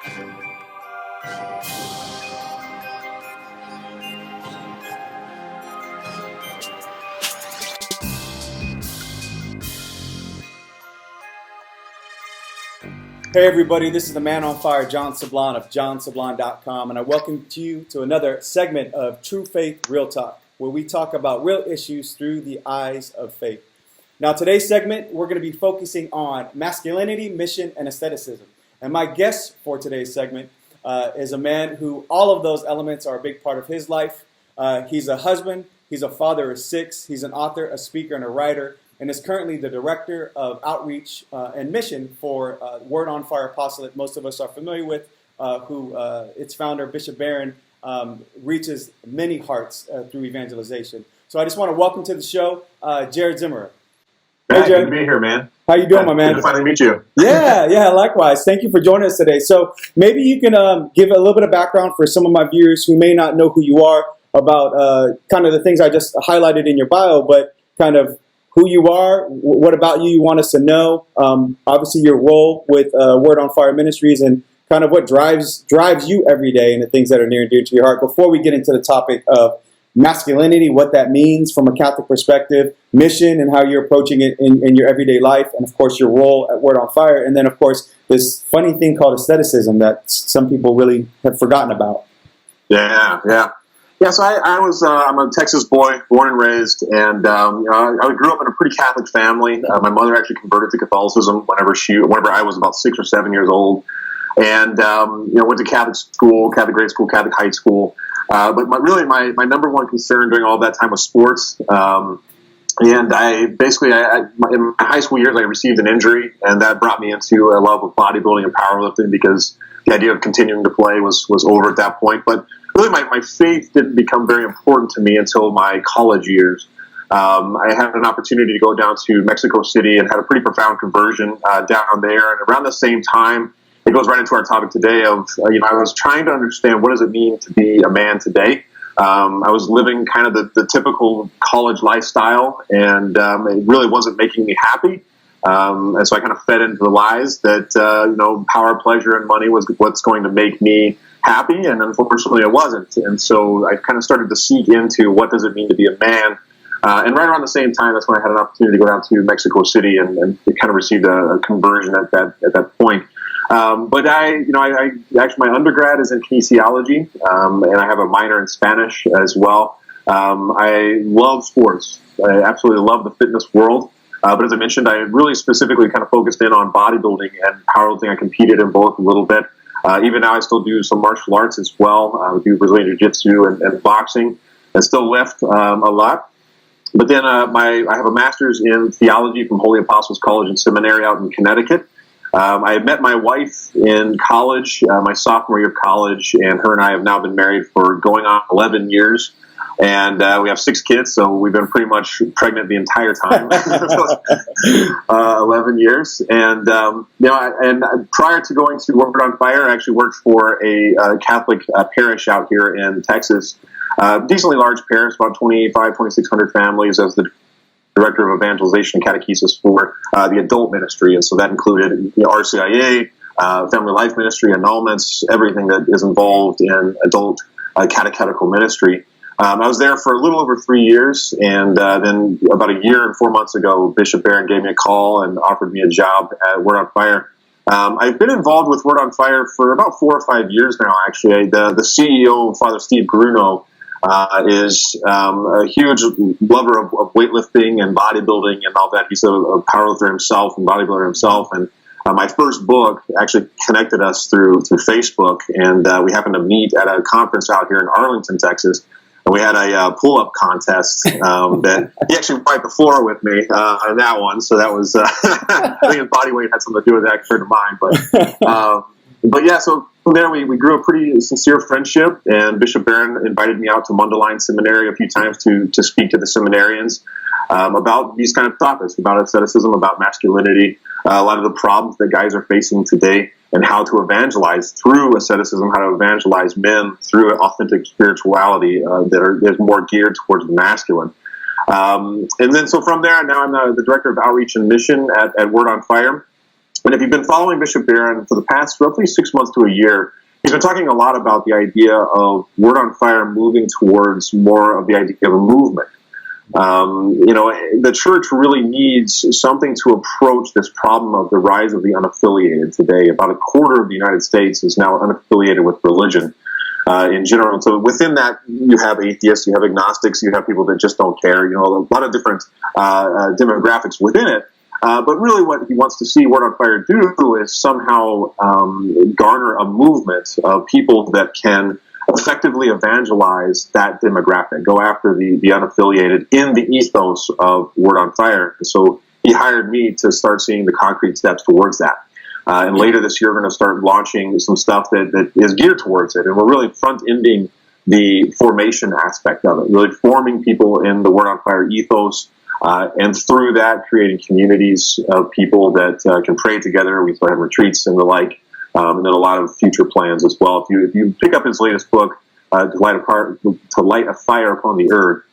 Hey everybody, this is the man on fire, John Sablan of johnsablan.com, and I welcome you to another segment of True Faith Real Talk, where we talk about real issues through the eyes of faith. Now today's segment, we're going to be focusing on masculinity, mission, and asceticism. And my guest for today's segment is a man who all of those elements are a big part of his life. He's a husband, he's a father of 6, he's an author, a speaker, and a writer, and is currently the director of outreach and mission for Word on Fire Apostolate. Most of us are familiar with, who its founder, Bishop Barron, reaches many hearts through evangelization. So I just want to welcome to the show, Jared Zimmerer. Hey, Jared. Good to be here, man. How you doing, my man? Good to finally meet you. Yeah, likewise. Thank you for joining us today. So maybe you can give a little bit of background for some of my viewers who may not know who you are about kind of the things I just highlighted in your bio, but kind of who you are, what about you want us to know, obviously your role with Word on Fire Ministries, and kind of what drives you every day and the things that are near and dear to your heart. Before we get into the topic of masculinity, what that means from a Catholic perspective, mission and how you're approaching it in your everyday life, and of course your role at Word on Fire, and then of course this funny thing called asceticism that some people really have forgotten about. Yeah, so I'm a Texas boy, born and raised, and I grew up in a pretty Catholic family. My mother actually converted to Catholicism whenever I was about 6 or 7 years old, and went to Catholic school, Catholic grade school, Catholic high school. But my number one concern during all that time was sports. And in my high school years, I received an injury, and that brought me into a love of bodybuilding and powerlifting because the idea of continuing to play was over at that point. But really, my faith didn't become very important to me until my college years. I had an opportunity to go down to Mexico City and had a pretty profound conversion down there. And around the same time, it goes right into our topic today of, I was trying to understand what does it mean to be a man today. I was living kind of the typical college lifestyle, and it really wasn't making me happy. And so I kind of fed into the lies that, power, pleasure, and money was what's going to make me happy, and unfortunately it wasn't. And so I kind of started to seek into what does it mean to be a man. And right around the same time, that's when I had an opportunity to go down to Mexico City and kind of received a conversion at that point. But my undergrad is in kinesiology, and I have a minor in Spanish as well. I love sports. I absolutely love the fitness world. But as I mentioned, I really specifically kind of focused in on bodybuilding and powerlifting. I competed in both a little bit. Even now, I still do some martial arts as well. I do Brazilian Jiu-Jitsu and boxing, and still lift a lot. But then I have a master's in theology from Holy Apostles College and Seminary out in Connecticut. I met my wife in college, my sophomore year of college, and her and I have now been married for going on 11 years. And we have 6 kids, so we've been pretty much pregnant the entire time, 11 years. And prior to going to Word on Fire, I actually worked for a Catholic parish out here in Texas, decently large parish, about 2,600 families, as the director of evangelization and catechesis for the adult ministry. And so that included RCIA, family life ministry, annulments, everything that is involved in adult catechetical ministry. I was there for a little over 3 years, and then about a year and 4 months ago, Bishop Barron gave me a call and offered me a job at Word on Fire. I've been involved with Word on Fire for about 4 or 5 years now, actually. The CEO, Father Steve Bruno, is a huge lover of weightlifting and bodybuilding and all that. He's a powerlifter himself and bodybuilder himself, and my first book actually connected us through Facebook, and we happened to meet at a conference out here in Arlington, Texas. And we had a pull-up contest that he actually wiped the floor with me on that one. So that was, I think his body weight had something to do with that compared to mine. But yeah, so from there we grew a pretty sincere friendship, and Bishop Barron invited me out to Mundelein Seminary a few times to speak to the seminarians about these kind of topics, about asceticism, about masculinity, a lot of the problems that guys are facing today, and how to evangelize through asceticism, how to evangelize men through authentic spirituality that is more geared towards the masculine. And then so from there, now I'm the director of outreach and mission at Word on Fire. But if you've been following Bishop Barron for the past roughly 6 months to a year, he's been talking a lot about the idea of Word on Fire moving towards more of the idea of a movement. The church really needs something to approach this problem of the rise of the unaffiliated today. About a quarter of the United States is now unaffiliated with religion in general. So within that, you have atheists, you have agnostics, you have people that just don't care. A lot of different demographics within it. But really what he wants to see Word on Fire do is somehow garner a movement of people that can effectively evangelize that demographic, go after the unaffiliated in the ethos of Word on Fire. So he hired me to start seeing the concrete steps towards that. And later this year, we're going to start launching some stuff that is geared towards it. And we're really front-ending the formation aspect of it, really forming people in the Word on Fire ethos, and through that, creating communities of people that can pray together. We start having retreats and the like. And then a lot of future plans as well. If you pick up his latest book, to light a fire upon the earth,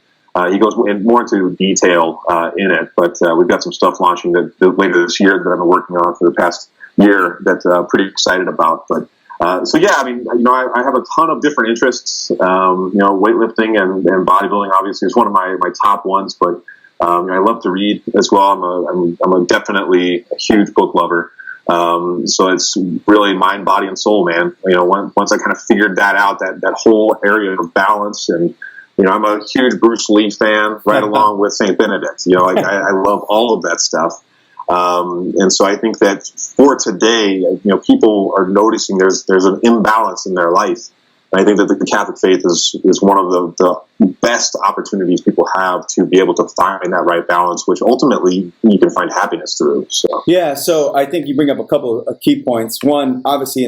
he goes more into detail in it. But we've got some stuff launching later this year that I've been working on for the past year that I'm pretty excited about. But I have a ton of different interests. Weightlifting and bodybuilding obviously is one of my top ones. But I love to read as well. I'm definitely a huge book lover. So it's really mind, body, and soul, man. Once I kind of figured that out, that whole area of balance, and I'm a huge Bruce Lee fan, right along with Saint Benedict. I love all of that stuff. And so I think that for today, people are noticing there's an imbalance in their life. And I think that the Catholic faith is one of the best opportunities people have to be able to find that right balance, which ultimately you can find happiness through. So I think you bring up a couple of key points. One, obviously,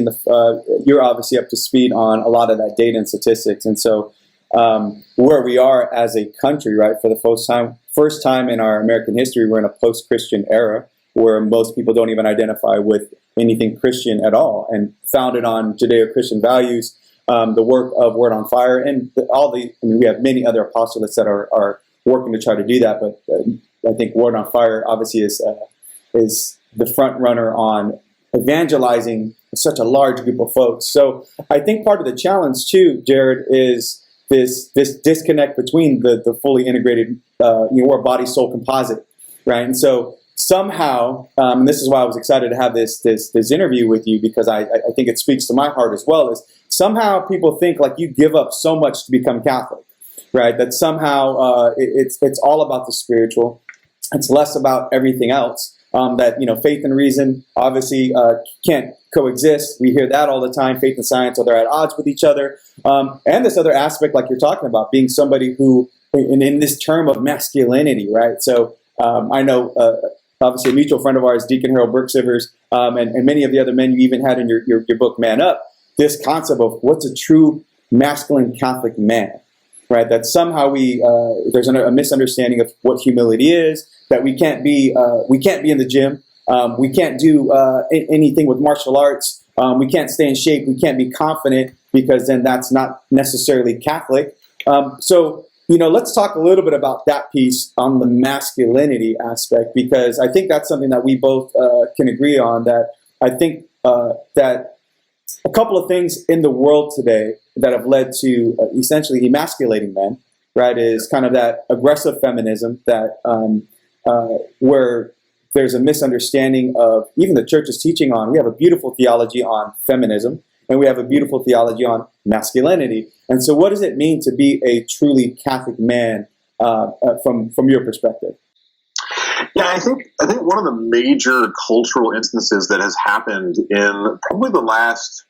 you're obviously up to speed on a lot of that data and statistics, and so where we are as a country, right, for the first time in our American history, we're in a post-Christian era where most people don't even identify with anything Christian at all, and founded on Judeo-Christian values. The work of Word on Fire, and we have many other apostolates that are working to try to do that. But I think Word on Fire obviously is the front runner on evangelizing such a large group of folks. So I think part of the challenge too, Jared, is this disconnect between the fully integrated or body soul composite, right? And so somehow, and this is why I was excited to have this interview with you, because I think it speaks to my heart as well, is somehow people think like you give up so much to become Catholic, right? That somehow it's all about the spiritual. It's less about everything else. That faith and reason obviously can't coexist. We hear that all the time. Faith and science are at odds with each other. And this other aspect, like you're talking about, being somebody who, in this term of masculinity, right? So I know obviously a mutual friend of ours, Deacon Harold Burke-Sivers, and many of the other men you even had in your book, Man Up, this concept of what's a true masculine Catholic man, right? That somehow there's a misunderstanding of what humility is, that we can't be in the gym, we can't do anything with martial arts, we can't stay in shape, we can't be confident, because then that's not necessarily Catholic. So let's talk a little bit about that piece on the masculinity aspect, because I think that's something that we both can agree on, that I think that a couple of things in the world today that have led to essentially emasculating men, right, is kind of that aggressive feminism that where there's a misunderstanding of even the church's teaching on. We have a beautiful theology on feminism, and we have a beautiful theology on masculinity. And so what does it mean to be a truly Catholic man from your perspective? Yeah, I think one of the major cultural instances that has happened in probably the last,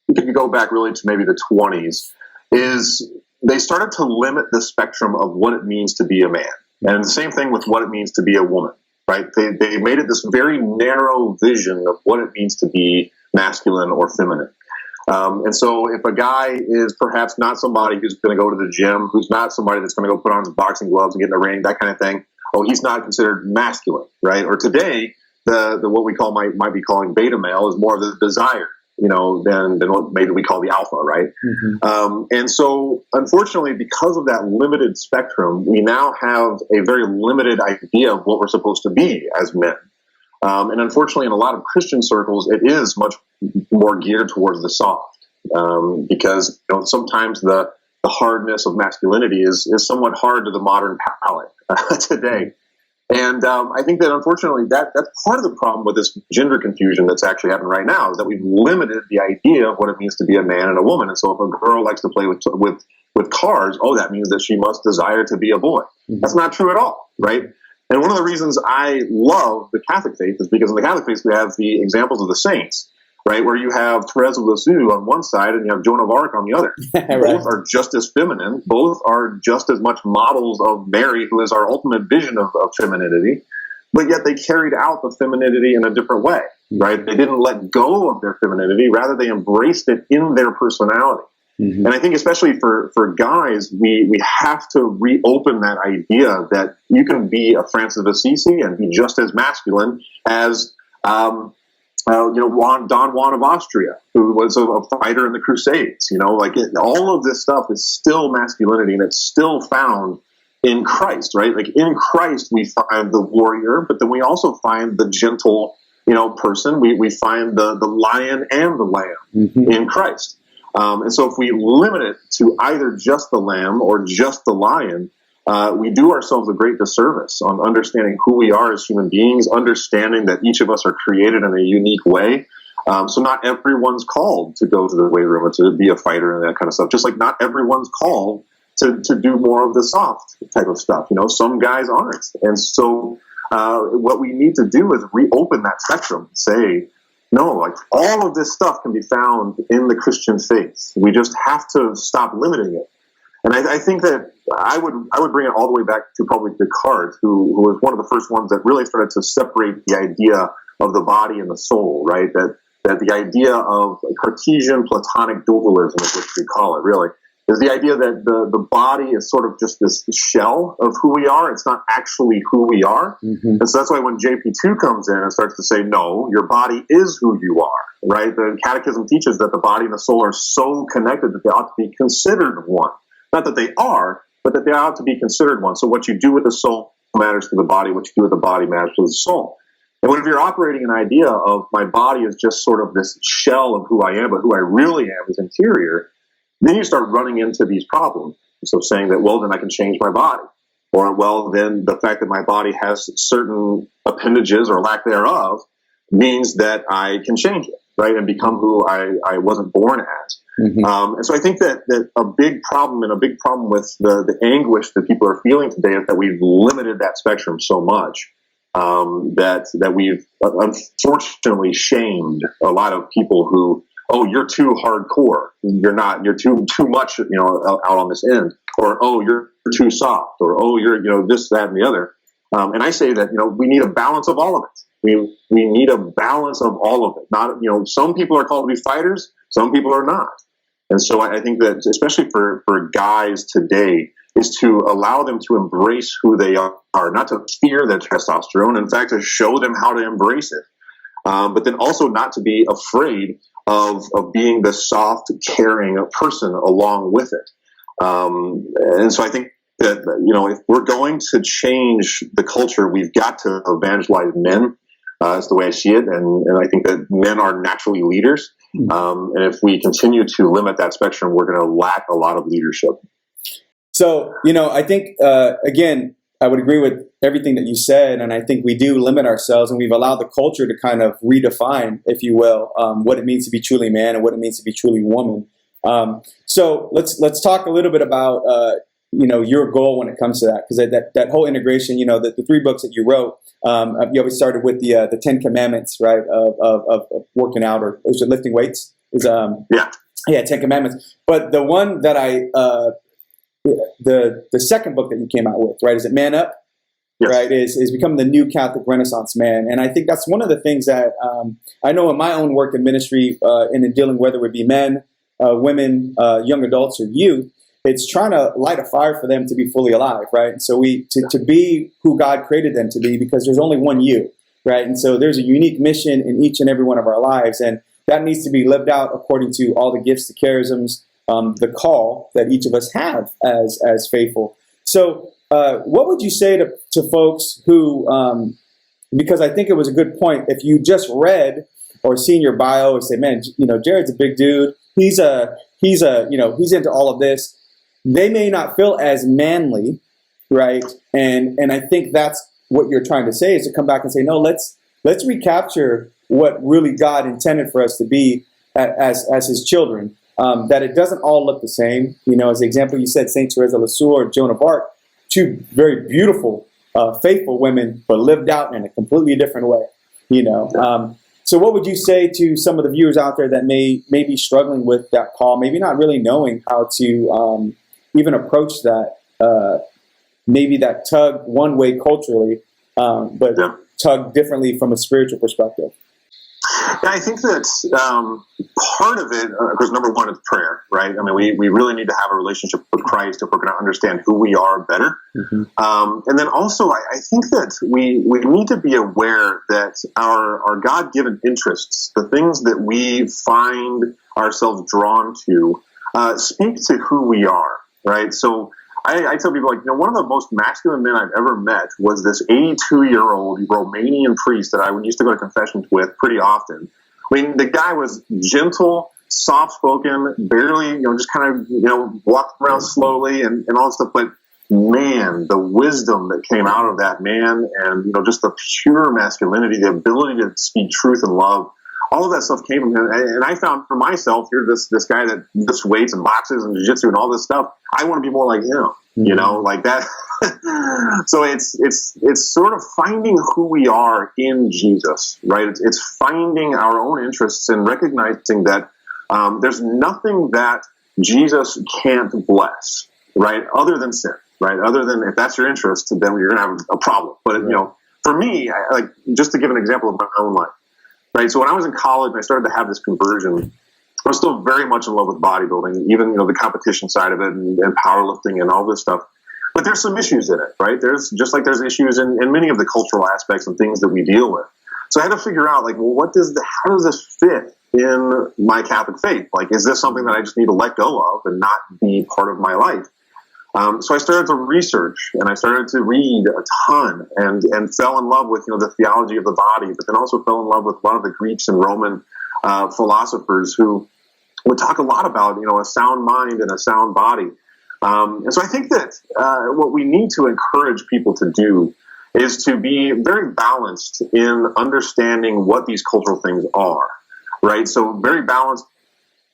you can go back really to maybe the 20s, is they started to limit the spectrum of what it means to be a man. And the same thing with what it means to be a woman, right? They made it this very narrow vision of what it means to be masculine or feminine. And so if a guy is perhaps not somebody who's going to go to the gym, who's not somebody that's going to go put on his boxing gloves and get in the ring, that kind of thing, he's not considered masculine, right? Or today, the what we might be calling beta male is more of the desire, than what maybe we call the alpha, right? Mm-hmm. And so, unfortunately, because of that limited spectrum, we now have a very limited idea of what we're supposed to be as men. And unfortunately, in a lot of Christian circles, it is much more geared towards the soft, because sometimes the hardness of masculinity is somewhat hard to the modern palate today. And I think that unfortunately that's part of the problem with this gender confusion that's actually happening right now, is that we've limited the idea of what it means to be a man and a woman. And so if a girl likes to play with cars, that means that she must desire to be a boy. Mm-hmm. That's not true at all, right? And one of the reasons I love the Catholic faith is because in the Catholic faith we have the examples of the saints, right? Where you have Therese of Lisieux on one side and you have Joan of Arc on the other. Right. Both are just as feminine. Both are just as much models of Mary, who is our ultimate vision of femininity. But yet they carried out the femininity in a different way, right? They didn't let go of their femininity. Rather, they embraced it in their personality. Mm-hmm. And I think especially for guys, we have to reopen that idea that you can be a Francis of Assisi and be just as masculine as Don Juan of Austria, who was a fighter in the Crusades. All of this stuff is still masculinity, and it's still found in Christ, right? Like in Christ, we find the warrior, but then we also find the gentle, person. We find the lion and the lamb in Christ. And so if we limit it to either just the lamb or just the lion, we do ourselves a great disservice on understanding who we are as human beings, understanding that each of us are created in a unique way. So not everyone's called to go to the weight room or to be a fighter and that kind of stuff. Just like not everyone's called to do more of the soft type of stuff. Some guys aren't. And so what we need to do is reopen that spectrum, say, no, like all of this stuff can be found in the Christian faith. We just have to stop limiting it. And I think that I would bring it all the way back to probably Descartes, who was one of the first ones that really started to separate the idea of the body and the soul, right? That the idea of Cartesian Platonic dualism, is what we call it, really, is the idea that the body is sort of just this shell of who we are. It's not actually who we are. Mm-hmm. And so that's why when JP2 comes in and starts to say, no, your body is who you are, right? The Catechism teaches that the body and the soul are so connected that they ought to be considered one. Not that they are, but that they ought to be considered one. So what you do with the soul matters to the body. What you do with the body matters to the soul. And if you're operating an idea of my body is just sort of this shell of who I am, but who I really am is interior, then you start running into these problems. So saying that, well, then I can change my body. Or, well, then the fact that my body has certain appendages or lack thereof means that I can change it, right, and become who I wasn't born as. Mm-hmm. And so I think that a big problem with the anguish that people are feeling today is that we've limited that spectrum so much that we've unfortunately shamed a lot of people who, oh, you're too hardcore. You're too much, out on this end. Or, oh, you're too soft. Or, oh, you're, this, that, and the other. And I say that, we need a balance of all of it. We need a balance of all of it. Not, some people are called to be fighters. Some people are not. And so I think that, especially for guys today, is to allow them to embrace who they are, not to fear their testosterone. In fact, to show them how to embrace it. But then also not to be afraid of being the soft, caring person along with it. And so I think that, if we're going to change the culture, we've got to evangelize men. That's the way I see it. And I think that men are naturally leaders. And if we continue to limit that spectrum, we're going to lack a lot of leadership. So, I think, again, I would agree with everything that you said, and I think we do limit ourselves, and we've allowed the culture to kind of redefine, if you will, what it means to be truly man and what it means to be truly woman. So let's talk a little bit about your goal when it comes to that, because that whole integration, the 3 books that you wrote, you always started with the 10 Commandments, right, of working out, or is it lifting weights? Yeah, 10 Commandments. But the one that the second book that you came out with, right? Is it Man Up? Yes. Right? Is becoming the new Catholic Renaissance man. And I think that's one of the things that I know in my own work in ministry and in dealing, whether it be men, women, young adults, or youth, it's trying to light a fire for them to be fully alive, right? And so to be who God created them to be, because there's only one you, right? And so there's a unique mission in each and every one of our lives, and that needs to be lived out according to all the gifts, the charisms, the call that each of us have as faithful. So what would you say to folks who because I think it was a good point. If you just read or seen your bio and say, man, Jared's a big dude. He's into all of this. They may not feel as manly, right? And I think that's what you're trying to say, is to come back and say, no, let's recapture what really God intended for us to be as His children. That it doesn't all look the same. As the example you said, Saint Teresa of Lisieux or Joan of Arc, two very beautiful, faithful women, but lived out in a completely different way. So what would you say to some of the viewers out there that may be struggling with that call, maybe not really knowing how to even approach that, maybe that tug one way culturally, but tug differently from a spiritual perspective? Yeah, I think that part of it, of course, number one is prayer, right? I mean, we really need to have a relationship with Christ if we're going to understand who we are better. And then also, I think that we need to be aware that our God-given interests, the things that we find ourselves drawn to, speak to who we are, right? So I tell people, one of the most masculine men I've ever met was this 82-year-old Romanian priest that I used to go to confessions with pretty often. I mean, the guy was gentle, soft-spoken, barely, just kind of, walked around slowly and all this stuff. But man, the wisdom that came out of that man, and just the pure masculinity, the ability to speak truth and love, all of that stuff came from him. And I found for myself, here's this guy that lifts weights and boxes and jiu-jitsu and all this stuff. I want to be more like him, like that. So it's sort of finding who we are in Jesus, right? It's finding our own interests and recognizing that there's nothing that Jesus can't bless, right? Other than sin, right? Other than, if that's your interest, then you're going to have a problem. But, for me, just to give an example of my own life, right? So when I was in college and I started to have this conversion, I was still very much in love with bodybuilding, even, the competition side of it and powerlifting and all this stuff. But there's some issues in it, right? There's issues in many of the cultural aspects and things that we deal with. So I had to figure out, how does this fit in my Catholic faith? Is this something that I just need to let go of and not be part of my life? So I started to research and I started to read a ton and fell in love with, the theology of the body, but then also fell in love with a lot of the Greeks and Roman philosophers who would talk a lot about, a sound mind and a sound body. And so I think that what we need to encourage people to do is to be very balanced in understanding what these cultural things are, right? So very balanced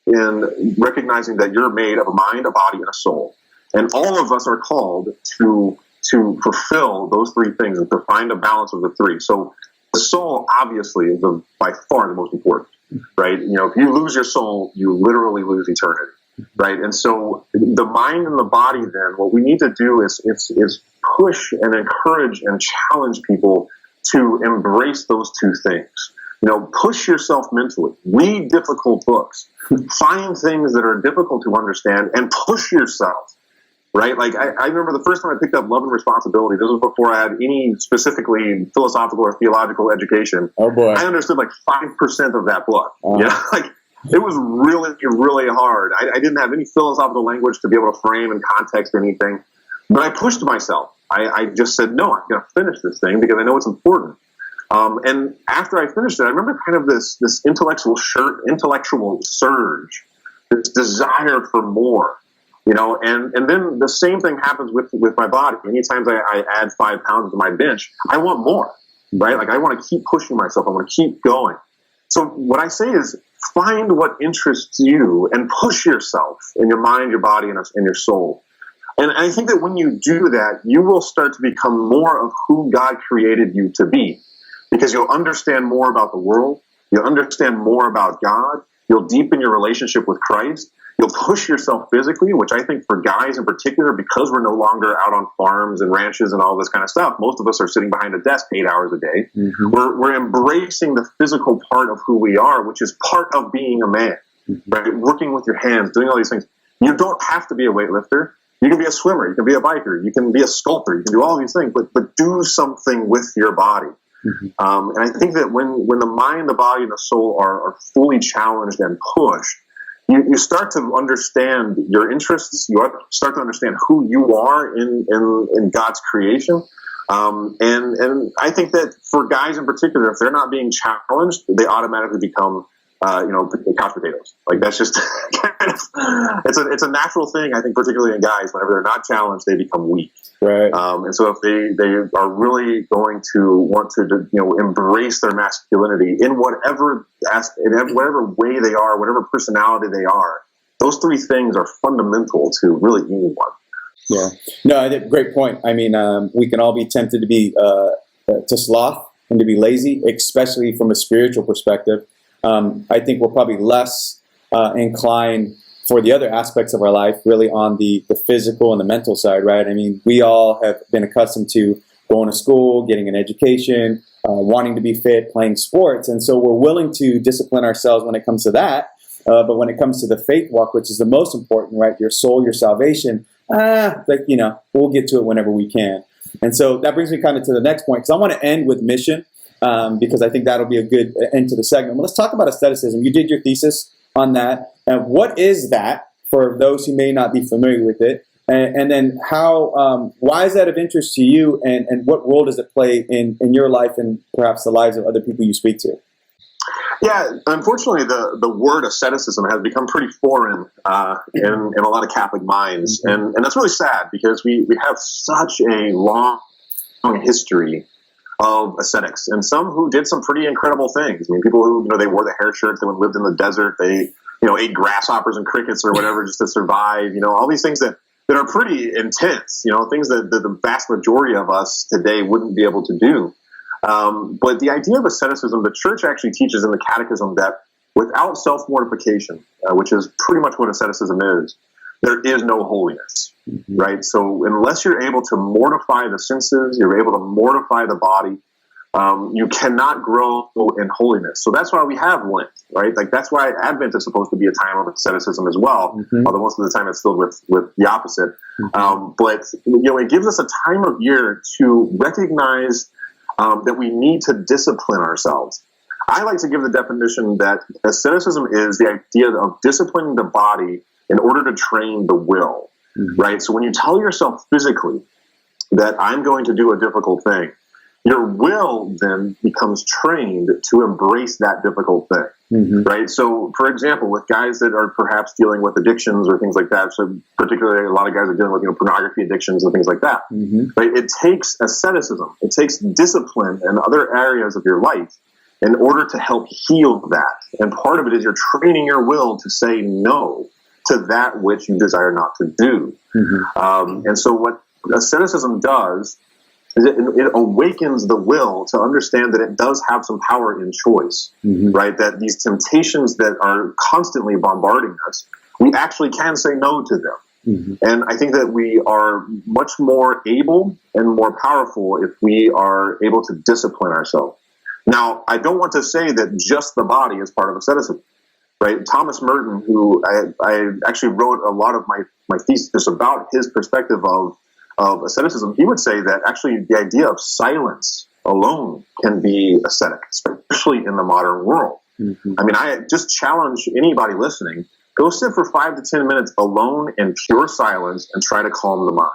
in recognizing that you're made of a mind, a body, and a soul. And all of us are called to fulfill those three things and to find a balance of the three. So the soul, obviously, is by far the most important, right? If you lose your soul, you literally lose eternity, right? And so the mind and the body, then, what we need to do is push and encourage and challenge people to embrace those two things. Push yourself mentally. Read difficult books. Find things that are difficult to understand and push yourself. Right? I remember the first time I picked up Love and Responsibility, this was before I had any specifically philosophical or theological education. Oh boy. I understood 5% of that book. It was really, really hard. I didn't have any philosophical language to be able to frame and context anything. But I pushed myself. I just said, no, I'm going to finish this thing because I know it's important. And after I finished it, I remember kind of this intellectual surge, this desire for more. And then the same thing happens with my body. Anytime I add 5 pounds to my bench, I want more, right? I want to keep pushing myself. I want to keep going. So what I say is find what interests you and push yourself in your mind, your body, and your soul. And I think that when you do that, you will start to become more of who God created you to be, because you'll understand more about the world. You'll understand more about God. You'll deepen your relationship with Christ. You'll push yourself physically, which I think for guys in particular, because we're no longer out on farms and ranches and all this kind of stuff, most of us are sitting behind a desk 8 hours a day. Mm-hmm. We're embracing the physical part of who we are, which is part of being a man, right? Working with your hands, doing all these things. You don't have to be a weightlifter. You can be a swimmer. You can be a biker. You can be a sculptor. You can do all these things, but do something with your body. Mm-hmm. And I think that when the mind, the body, and the soul are fully challenged and pushed, you start to understand your interests. You start to understand who you are in God's creation. And I think that for guys in particular, if they're not being challenged, they automatically become, couch potatoes. Like that's just kind of, it's a natural thing. I think particularly in guys, whenever they're not challenged, they become weak. Right. And so if they are really going to want to, embrace their masculinity in whatever way they are, whatever personality they are, those three things are fundamental to really anyone. Yeah. No, I think great point. I mean, we can all be tempted to be to sloth and to be lazy, especially from a spiritual perspective. I think we're probably less inclined for the other aspects of our life, really on the physical and the mental side, right? I mean, we all have been accustomed to going to school, getting an education, wanting to be fit, playing sports. And so we're willing to discipline ourselves when it comes to that. But when it comes to the faith walk, which is the most important, right? Your soul, your salvation, we'll get to it whenever we can. And so that brings me kind of to the next point, because I want to end with mission, because I think that'll be a good end to the segment. But let's talk about asceticism. You did your thesis on that. And what is that for those who may not be familiar with it? And then why is that of interest to you? And what role does it play in your life and perhaps the lives of other people you speak to? Yeah, unfortunately, the word asceticism has become pretty foreign in a lot of Catholic minds. And that's really sad because we have such a long history of ascetics, and some who did some pretty incredible things. I mean, people who, they wore the hair shirts, they lived in the desert, they, ate grasshoppers and crickets or whatever just to survive, all these things that are pretty intense, things that the vast majority of us today wouldn't be able to do. But the idea of asceticism, the church actually teaches in the catechism that without self-mortification, which is pretty much what asceticism is, there is no holiness, right? So unless you're able to mortify the senses, you're able to mortify the body, you cannot grow in holiness. So that's why we have Lent, right? Like that's why Advent is supposed to be a time of asceticism as well, although most of the time it's filled with the opposite. But it gives us a time of year to recognize that we need to discipline ourselves. I like to give the definition that asceticism is the idea of disciplining the body in order to train the will, right? So when you tell yourself physically that I'm going to do a difficult thing, your will then becomes trained to embrace that difficult thing, right? So, for example, with guys that are perhaps dealing with addictions or things like that, so particularly a lot of guys are dealing with pornography addictions and things like that, right? It takes asceticism, it takes discipline in other areas of your life in order to help heal that. And part of it is you're training your will to say no to that which you desire not to do. And so what asceticism does is it awakens the will to understand that it does have some power in choice, right? That these temptations that are constantly bombarding us, we actually can say no to them. And I think that we are much more able and more powerful if we are able to discipline ourselves. Now, I don't want to say that just the body is part of asceticism, right? Thomas Merton, who I actually wrote a lot of my thesis about his perspective of asceticism, he would say that actually the idea of silence alone can be ascetic, especially in the modern world. I mean, I just challenge anybody listening, go sit for 5 to 10 minutes alone in pure silence and try to calm the mind.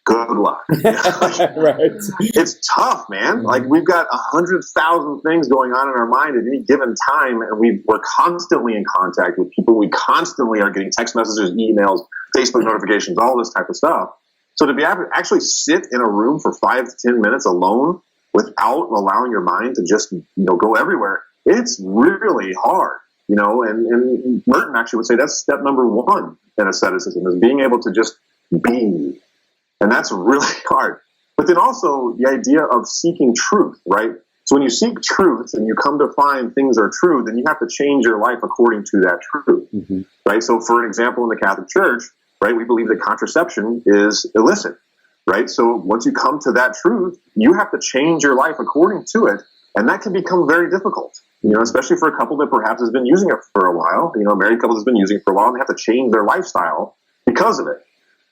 Good luck. Right. It's tough, man. Like we've got 100,000 things going on in our mind at any given time, and we're constantly in contact with people. We constantly are getting text messages, emails, Facebook notifications, all this type of stuff. So to be able to actually sit in a room for 5 to 10 minutes alone without allowing your mind to just go everywhere, it's really hard. And Merton actually would say that's step number 1 in asceticism, is being able to just be. And that's really hard. But then also the idea of seeking truth, right? So when you seek truth and you come to find things are true, then you have to change your life according to that truth, right? So for an example, in the Catholic Church, right, we believe that contraception is illicit, right? So once you come to that truth, you have to change your life according to it. And that can become very difficult, especially for a couple that perhaps has been using it for a while. A married couple that's been using it for a while, and they have to change their lifestyle because of it.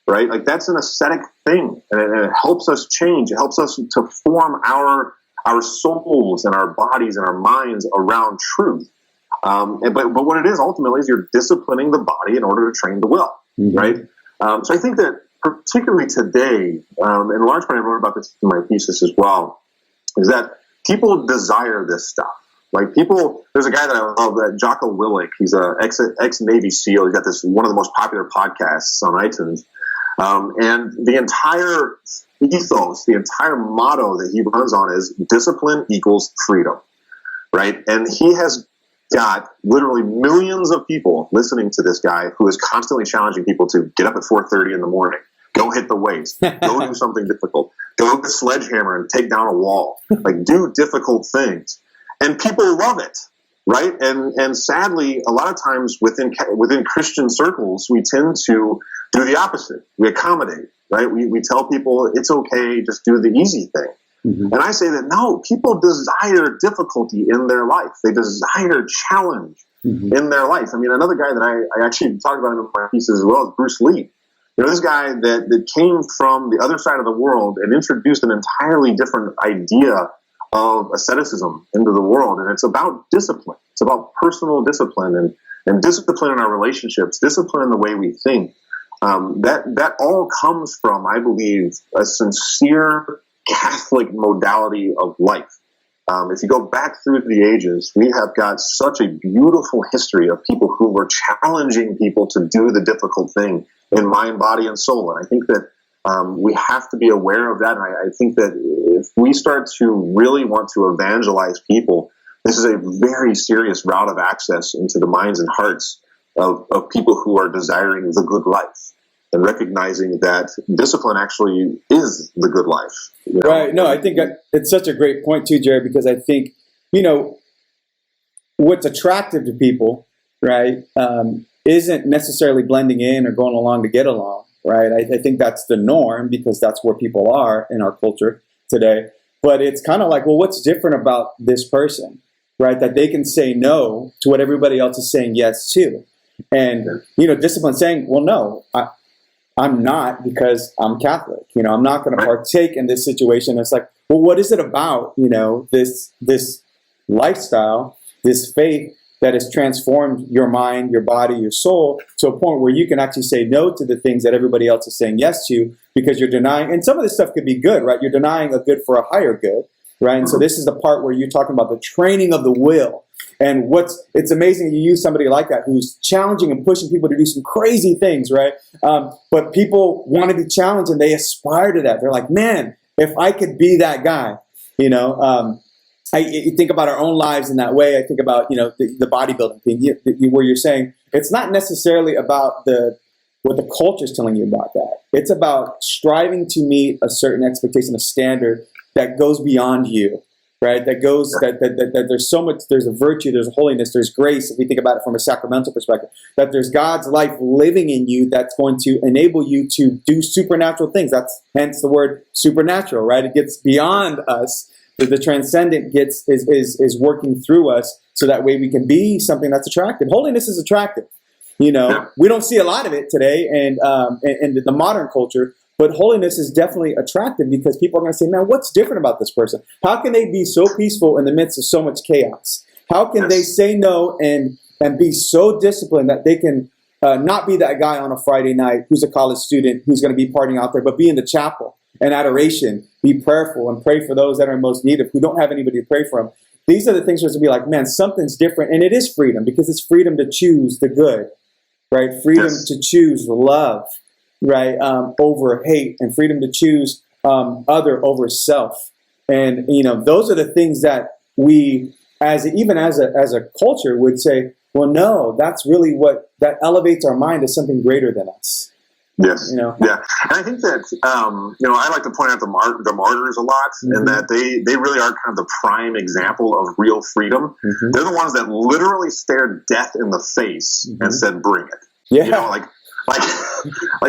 Right? Like that's an ascetic thing, and it helps us change. It helps us to form our souls and our bodies and our minds around truth. But what it is ultimately is you're disciplining the body in order to train the will, right? So I think that particularly today, in large part I wrote about this in my thesis as well, is that people desire this stuff. Like people, there's a guy that I love, Jocko Willink. He's an ex-Navy SEAL. He's got this one of the most popular podcasts on iTunes. And the entire ethos, the entire motto that he runs on is discipline equals freedom, right? And he has got literally millions of people listening to this guy who is constantly challenging people to get up at 4:30 in the morning, go hit the weights, go do something difficult, go get a sledgehammer and take down a wall, like do difficult things. And people love it, right? And sadly, a lot of times within Christian circles, we tend to do the opposite. We accommodate, right? We tell people it's okay, just do the easy thing. Mm-hmm. And I say that no, people desire difficulty in their life. They desire challenge in their life. I mean, another guy that I actually talked about in my pieces as well is Bruce Lee. You know, this guy that came from the other side of the world and introduced an entirely different idea of asceticism into the world. And it's about discipline. It's about personal discipline and discipline in our relationships, discipline in the way we think. That all comes from, I believe, a sincere Catholic modality of life. If you go back through the ages, we have got such a beautiful history of people who were challenging people to do the difficult thing in mind, body, and soul. And I think that we have to be aware of that. And I think that if we start to really want to evangelize people, this is a very serious route of access into the minds and hearts of people who are desiring the good life and recognizing that discipline actually is the good life. You know? Right. No, I think it's such a great point too, Jared, because I think, you know, what's attractive to people, right, isn't necessarily blending in or going along to get along, right? I think that's the norm because that's where people are in our culture today. But it's kind of like, well, what's different about this person, right, that they can say no to what everybody else is saying yes to? And, you know, discipline saying, well, no, I'm not because I'm Catholic. You know, I'm not going to partake in this situation. It's like, well, what is it about, you know, this lifestyle, this faith that has transformed your mind, your body, your soul to a point where you can actually say no to the things that everybody else is saying yes to because you're denying. And some of this stuff could be good, right? You're denying a good for a higher good, right? And so this is the part where you're talking about the training of the will. And it's amazing you use somebody like that who's challenging and pushing people to do some crazy things, right? But people want to be challenged and they aspire to that. They're like, man, if I could be that guy, you know. I think about our own lives in that way. I think about, you know, the bodybuilding thing where you're saying it's not necessarily about what the culture is telling you about that. It's about striving to meet a certain expectation, a standard that goes beyond you. Right, that there's so much, there's a virtue, there's a holiness, there's grace, if we think about it from a sacramental perspective, that there's God's life living in you that's going to enable you to do supernatural things. That's hence the word supernatural, right? It gets beyond us, that the transcendent is working through us so that way we can be something that's attractive. Holiness is attractive. You know, we don't see a lot of it today and in the modern culture. But holiness is definitely attractive because people are going to say, man, what's different about this person? How can they be so peaceful in the midst of so much chaos? How can they say no and be so disciplined that they can not be that guy on a Friday night who's a college student who's going to be partying out there, but be in the chapel and adoration, be prayerful and pray for those that are in most needed who don't have anybody to pray for them. These are the things where it's going to be like, man, something's different. And it is freedom because it's freedom to choose the good, right? Freedom to choose love. Right, over hate, and freedom to choose other over self, and you know those are the things that we, as a culture, would say. Well, no, that's really what that elevates our mind to something greater than us. Yes, you know? Yeah, and I think that you know I like to point out the martyrs a lot, and that they really are kind of the prime example of real freedom. They're the ones that literally stared death in the face and said, "Bring it." Yeah, you know, like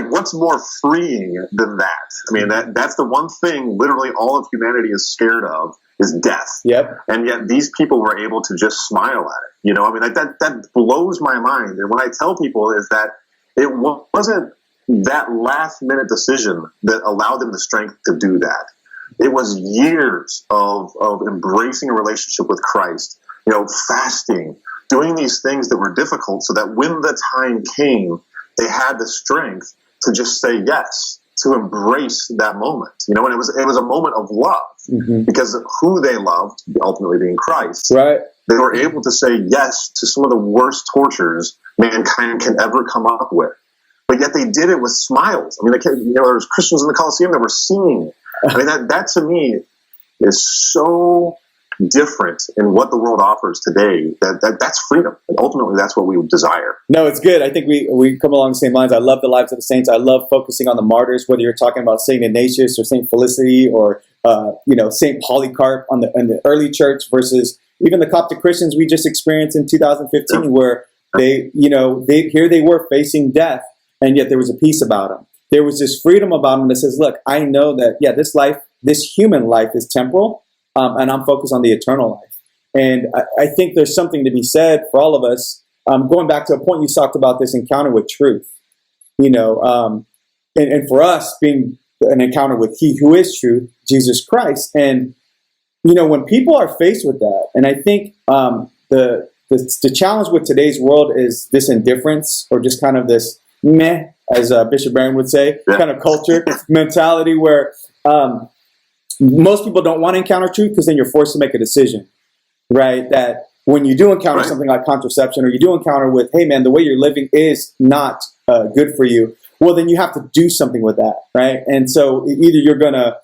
what's more freeing than that? I mean, that's the one thing literally all of humanity is scared of is death. Yep. And yet these people were able to just smile at it. You know, I mean, that blows my mind. And what I tell people is that it wasn't that last minute decision that allowed them the strength to do that. It was years of embracing a relationship with Christ, you know, fasting, doing these things that were difficult so that when the time came, they had the strength to just say yes, to embrace that moment. And it was a moment of love, because of who they loved, ultimately being Christ. Right. They were able to say yes to some of the worst tortures mankind can ever come up with. But yet they did it with smiles. There was Christians in the Colosseum that were singing. That to me is so different in what the world offers today. That's freedom, and ultimately that's what we desire. No, it's good. I think we come along the same lines. I love the lives of the saints. I love focusing on the martyrs, whether you're talking about Saint Ignatius or Saint Felicity or Saint Polycarp in the early church versus even the Coptic Christians we just experienced in 2015, where they were facing death, and yet there was a peace about them. There was this freedom about them that says, look, I know that, this human life is temporal, and I'm focused on the eternal life. And I think there's something to be said for all of us, going back to a point you talked about, this encounter with truth, and for us being an encounter with He who is truth, Jesus Christ. And, when people are faced with that, and I think the challenge with today's world is this indifference, or just kind of this meh, as Bishop Barron would say, kind of culture mentality where most people don't want to encounter truth, because then you're forced to make a decision, right? That when you do encounter something like contraception, or you do encounter with, hey man, the way you're living is not good for you, well, then you have to do something with that, right? And so either you're going to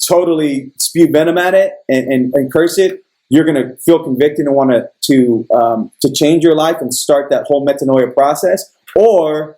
totally spew venom at it and curse it, you're going to feel convicted and want to change your life and start that whole metanoia process, or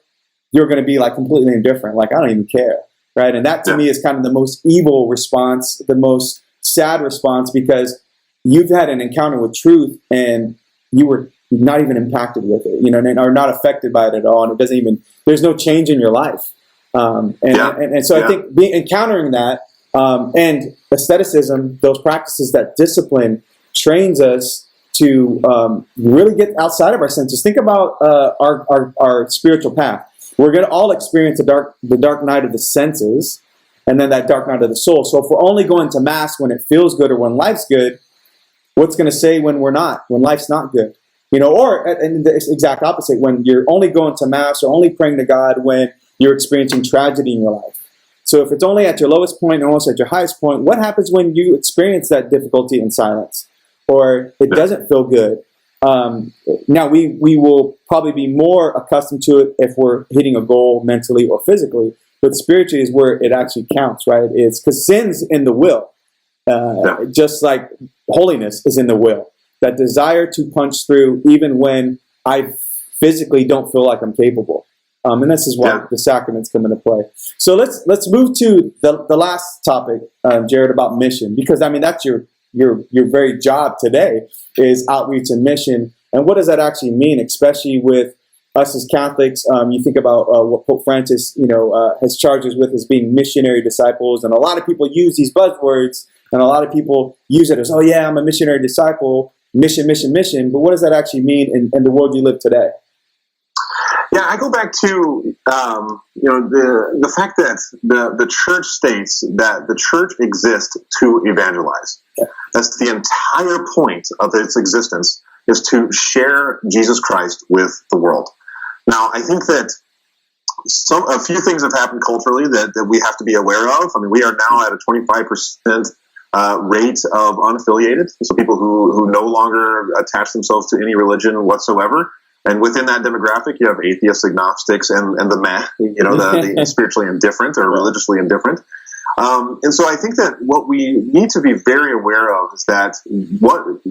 you're going to be like completely indifferent, like I don't even care, right? And that to me is kind of the most evil response, the most sad response, because you've had an encounter with truth and you were not even impacted with it, and are not affected by it at all, and it doesn't even, there's no change in your life. And so I think encountering that, and asceticism, those practices, that discipline trains us to really get outside of our senses. Think about our spiritual path. We're going to all experience the dark night of the senses, and then that dark night of the soul. So if we're only going to Mass when it feels good or when life's good, what's going to say when we're not, when life's not good? Or and the exact opposite, when you're only going to Mass or only praying to God when you're experiencing tragedy in your life. So if it's only at your lowest point and also at your highest point, what happens when you experience that difficulty in silence, or it doesn't feel good? Now we will probably be more accustomed to it if we're hitting a goal mentally or physically, but spiritually is where it actually counts, right? It's because sin's in the will, just like holiness is in the will. That desire to punch through even when I physically don't feel like I'm capable. And this is why the sacraments come into play. So let's move to the last topic, Jared, about mission, because that's your very job today is outreach and mission. And what does that actually mean, especially with us as Catholics? You think about what Pope Francis, has charged us with as being missionary disciples, and a lot of people use these buzzwords, and a lot of people use it as, oh yeah, I'm a missionary disciple, mission. But what does that actually mean in the world you live today? Yeah, I go back to the fact that the church states that the church exists to evangelize. That's the entire point of its existence, is to share Jesus Christ with the world. Now, I think that a few things have happened culturally that we have to be aware of. We are now at a 25% rate of unaffiliated, so people who no longer attach themselves to any religion whatsoever. And within that demographic, you have atheists, agnostics, and the meh, the spiritually indifferent or religiously indifferent. And so I think that what we need to be very aware of is that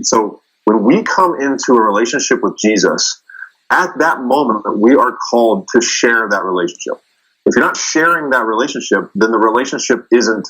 so when we come into a relationship with Jesus, at that moment, we are called to share that relationship. If you're not sharing that relationship, then the relationship isn't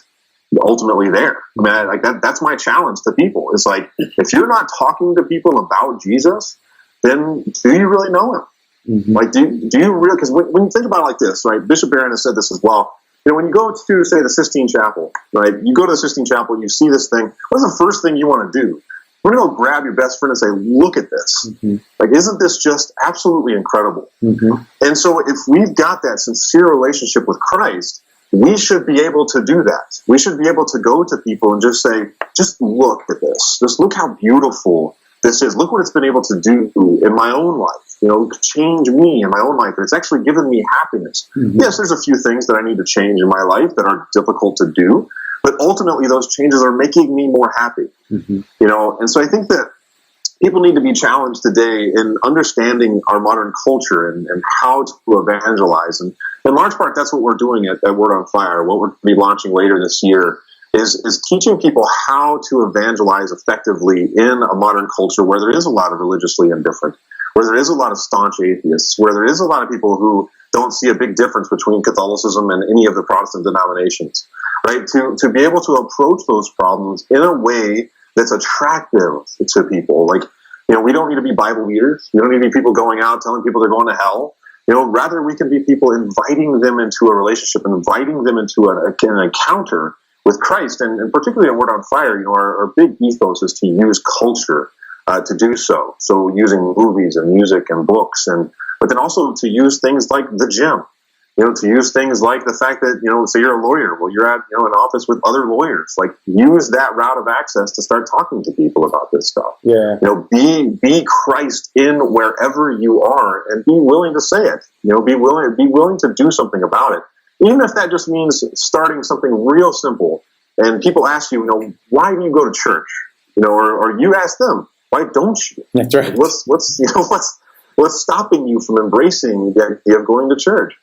ultimately there. That's my challenge to people. It's like, if you're not talking to people about Jesus, then do you really know him? Mm-hmm. Like, do you really? Because when you think about it like this, right? Bishop Barron has said this as well. When you go to, say, the Sistine Chapel, right? You go to the Sistine Chapel, you see this thing. What's the first thing you want to do? We're going to go grab your best friend and say, look at this. Mm-hmm. Like, isn't this just absolutely incredible? Mm-hmm. And so if we've got that sincere relationship with Christ, we should be able to do that. We should be able to go to people and just say, just look at this. Just look how beautiful that says, look what it's been able to do in my own life, change me in my own life. And it's actually given me happiness. Mm-hmm. Yes, there's a few things that I need to change in my life that are difficult to do, but ultimately those changes are making me more happy. Mm-hmm. And so I think that people need to be challenged today in understanding our modern culture and how to evangelize. And in large part, that's what we're doing at Word on Fire. What we're going to be launching later this year is teaching people how to evangelize effectively in a modern culture where there is a lot of religiously indifferent, where there is a lot of staunch atheists, where there is a lot of people who don't see a big difference between Catholicism and any of the Protestant denominations, right? To be able to approach those problems in a way that's attractive to people. Like, we don't need to be Bible leaders. We don't need to be people going out telling people they're going to hell. Rather we can be people inviting them into a relationship, inviting them into an encounter with Christ. And particularly at Word on Fire, our big ethos is to use culture to do so. So using movies and music and books, but then also to use things like the gym. To use things like the fact that, say you're a lawyer, well, you're at, an office with other lawyers, like use that route of access to start talking to people about this stuff. Yeah. Be Christ in wherever you are and be willing to say it, be willing to do something about it. Even if that just means starting something real simple and people ask you, why do you go to church? Or you ask them, why don't you? That's right. What's stopping you from embracing the idea of going to church?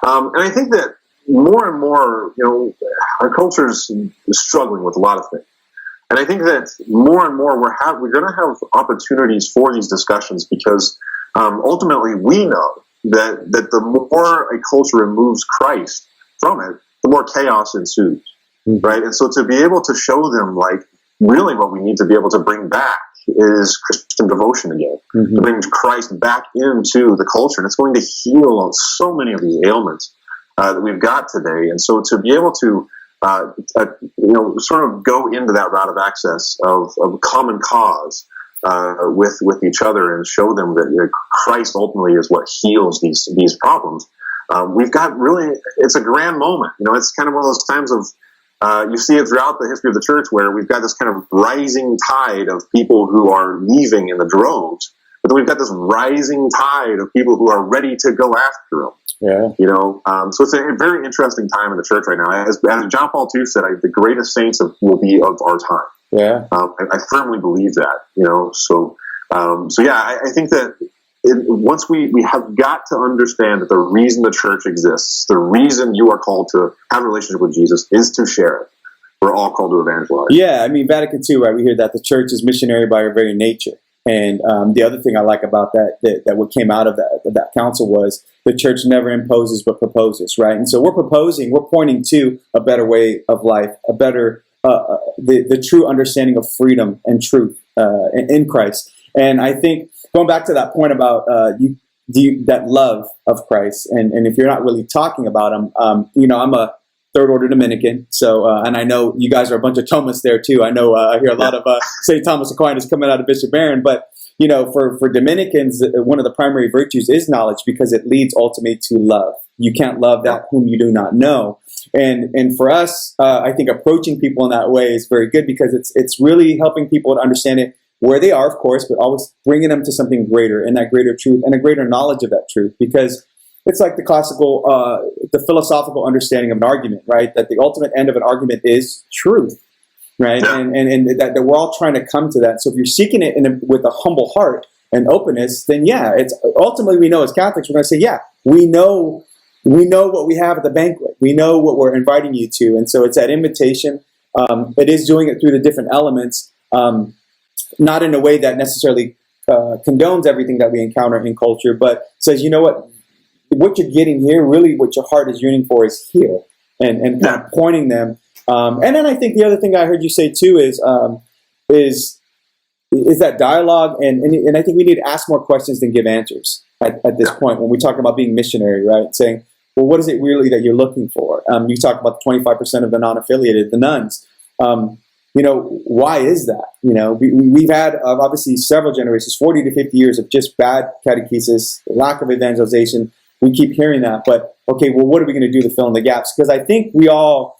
And I think that more and more, our culture is struggling with a lot of things. And I think that more and more we're going to have opportunities for these discussions because ultimately we know that the more a culture removes Christ from it, the more chaos ensues, right? And so to be able to show them, like, really what we need to be able to bring back is Christian devotion again, to bring Christ back into the culture. And it's going to heal so many of the ailments that we've got today. And so to be able to, sort of go into that route of access of common cause with each other and show them that Christ ultimately is what heals these problems. We've got really, it's a grand moment. It's kind of one of those times of, you see it throughout the history of the church where we've got this kind of rising tide of people who are leaving in the droves, but then we've got this rising tide of people who are ready to go after them. Yeah. So it's a very interesting time in the church right now. As John Paul II said, the greatest saints will be of our time. Yeah. I firmly believe that, So I think that once we have got to understand that the reason the church exists, the reason you are called to have a relationship with Jesus is to share it. We're all called to evangelize. Yeah, Vatican II, right? We hear that the church is missionary by her very nature. And the other thing I like about that what came out of that council was the church never imposes but proposes, right? And so we're pointing to a better way of life, a better, the true understanding of freedom and truth in Christ. And I think going back to that point about that love of Christ, and if you're not really talking about him, I'm a third order Dominican, so and I know you guys are a bunch of Thomas there too. I know I hear a lot of St. Thomas Aquinas coming out of Bishop Barron, but for Dominicans, one of the primary virtues is knowledge because it leads ultimately to love. You can't love that whom you do not know. And for us, I think approaching people in that way is very good because it's really helping people to understand it where they are, of course, but always bringing them to something greater and that greater truth and a greater knowledge of that truth. Because it's like the classical, the philosophical understanding of an argument, right? That the ultimate end of an argument is truth, right? Yeah. And that we're all trying to come to that. So if you're seeking it with a humble heart and openness, then it's ultimately we know as Catholics, we're going to say, we know what we have at the banquet. We know what we're inviting you to. And so it's that invitation. It is doing it through the different elements. Not in a way that necessarily condones everything that we encounter in culture, but says, what you're getting here, really what your heart is yearning for is here, and kind of pointing them. And then I think the other thing I heard you say too is that dialogue, and I think we need to ask more questions than give answers at this point when we talk about being missionary, right? Saying, well, what is it really that you're looking for? You talk about the 25% of the non-affiliated, the nuns. Why is that? We've had obviously several generations, 40 to 50 years of just bad catechesis, lack of evangelization. We keep hearing that, but okay, well, what are we going to do to fill in the gaps? Because I think we all,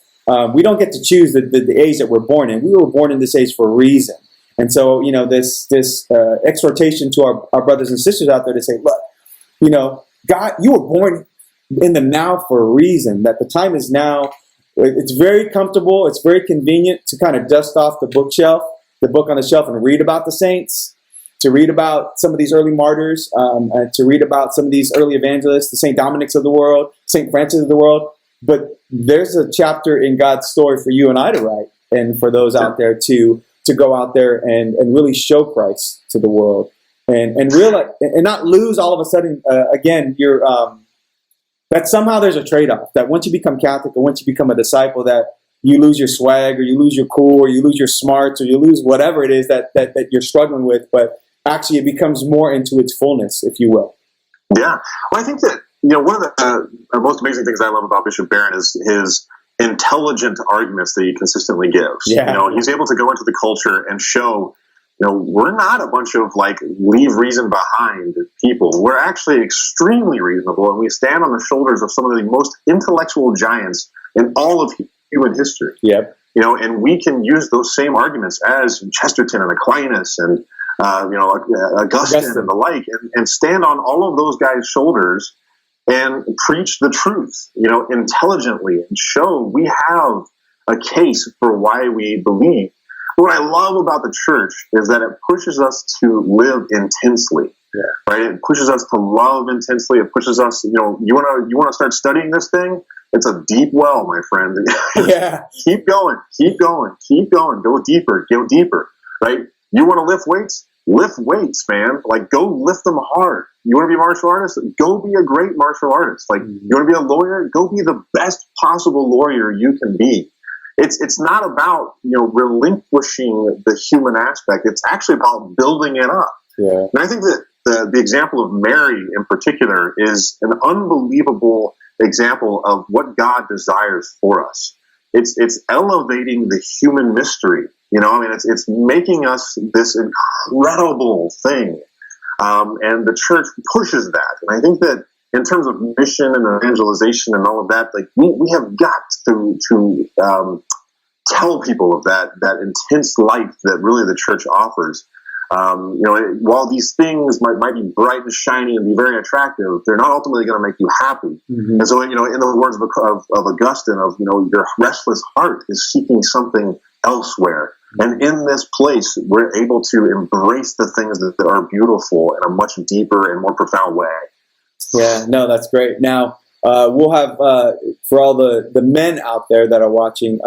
we don't get to choose the age that we're born in. We were born in this age for a reason. And so, this exhortation to our brothers and sisters out there to say, look, God, you were born in the now for a reason, that the time is now. It's very comfortable. It's very convenient to kind of dust off the book on the shelf, and read about the saints, to read about some of these early martyrs, and to read about some of these early evangelists, the St. Dominics of the world, St. Francis of the world. But there's a chapter in God's story for you and I to write, and for those out there to go out there and really show Christ to the world, and realize, and not lose all of a sudden, again, that somehow there's a trade-off, that once you become Catholic or once you become a disciple, that you lose your swag, or you lose your cool, or you lose your smarts, or you lose whatever it is that you're struggling with, but actually it becomes more into its fullness, if you will. Yeah. Well, I think that, one of the most amazing things I love about Bishop Barron is his intelligent arguments that he consistently gives. Yeah. He's able to go into the culture and show, we're not a bunch of leave reason behind people. We're actually extremely reasonable, and we stand on the shoulders of some of the most intellectual giants in all of human history. Yep. And we can use those same arguments as Chesterton and Aquinas and Augustine and the like, and stand on all of those guys' shoulders and preach the truth, intelligently, and show we have a case for why we believe. What I love about the church is that it pushes us to live intensely. Yeah. Right? It pushes us to love intensely. It pushes us, you want to start studying this thing? It's a deep well, my friend. Yeah. Keep going. Go deeper, right? You want to lift weights? Lift weights, man. Go lift them hard. You want to be a martial artist? Go be a great martial artist. You want to be a lawyer? Go be the best possible lawyer you can be. It's not about, relinquishing the human aspect. It's actually about building it up. Yeah. And I think that the example of Mary in particular is an unbelievable example of what God desires for us. It's elevating the human mystery. It's making us this incredible thing. And the church pushes that. And I think that in terms of mission and evangelization and all of that, we have got to tell people of that intense life that really the church offers. While these things might be bright and shiny and be very attractive, they're not ultimately going to make you happy. Mm-hmm. And so, in the words of Augustine, your restless heart is seeking something elsewhere. And in this place, we're able to embrace the things that are beautiful in a much deeper and more profound way. Yeah, no, that's great. Now, we'll have, for all the men out there that are watching,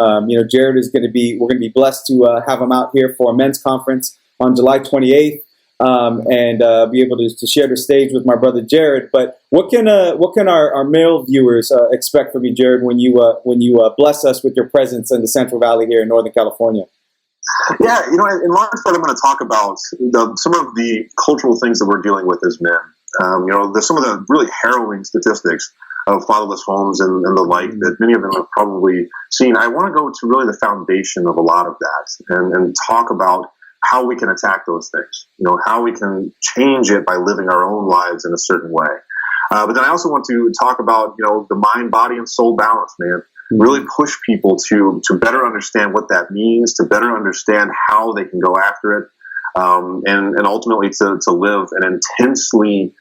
Jared is we're going to be blessed to have him out here for a men's conference on July 28th, and be able to share the stage with my brother Jared. But what can our male viewers expect from you, Jared, when you bless us with your presence in the Central Valley here in Northern California? Yeah, in large part, I'm going to talk about some of the cultural things that we're dealing with as men. There's some of the really harrowing statistics of fatherless homes and the like that many of them have probably seen. I want to go to really the foundation of a lot of that and talk about how we can attack those things, how we can change it by living our own lives in a certain way. But then I also want to talk about, the mind, body, and soul balance, man. Really push people to better understand what that means, to better understand how they can go after it, and ultimately to live an intensely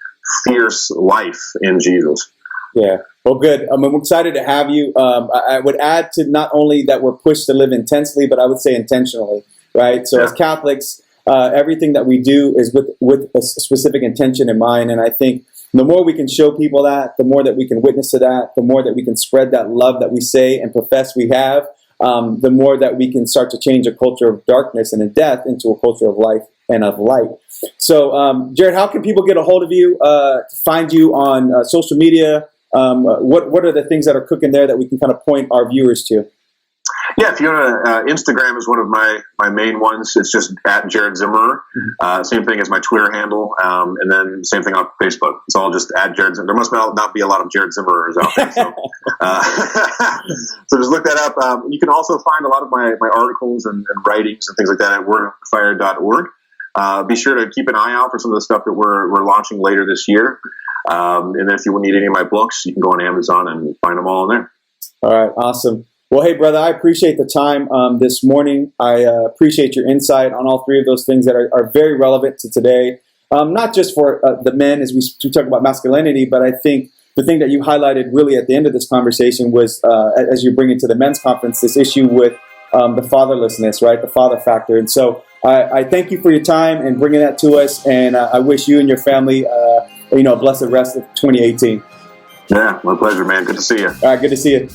fierce life in Jesus. Yeah. Well, good. I'm excited to have you. I would add to not only that we're pushed to live intensely, but I would say intentionally, right? So as Catholics, everything that we do is with a specific intention in mind. And I think the more we can show people that, the more that we can witness to that, the more that we can spread that love that we say and profess we have, the more that we can start to change a culture of darkness and of death into a culture of life and of light. So, Jared, how can people get a hold of you, find you on social media? What are the things that are cooking there that we can kind of point our viewers to? Yeah, if you're Instagram is one of my main ones. It's just at Jared Zimmerer. Same thing as my Twitter handle, and then same thing on Facebook. It's all just at Jared Zimmerer. There must not be a lot of Jared Zimmerers out there. So, so just look that up. You can also find a lot of my articles and writings and things like that at wordofthefire.org. Be sure to keep an eye out for some of the stuff that we're launching later this year. And then if you need any of my books, you can go on Amazon and find them all in there. All right, awesome. Well, hey, brother, I appreciate the time this morning. I appreciate your insight on all three of those things that are very relevant to today. Not just for the men as we talk about masculinity, but I think the thing that you highlighted really at the end of this conversation was, as you bring it to the men's conference, this issue with the fatherlessness, right? The father factor. And so I thank you for your time and bringing that to us. And I wish you and your family, a blessed rest of 2018. Yeah, my pleasure, man. Good to see you. All right, good to see you.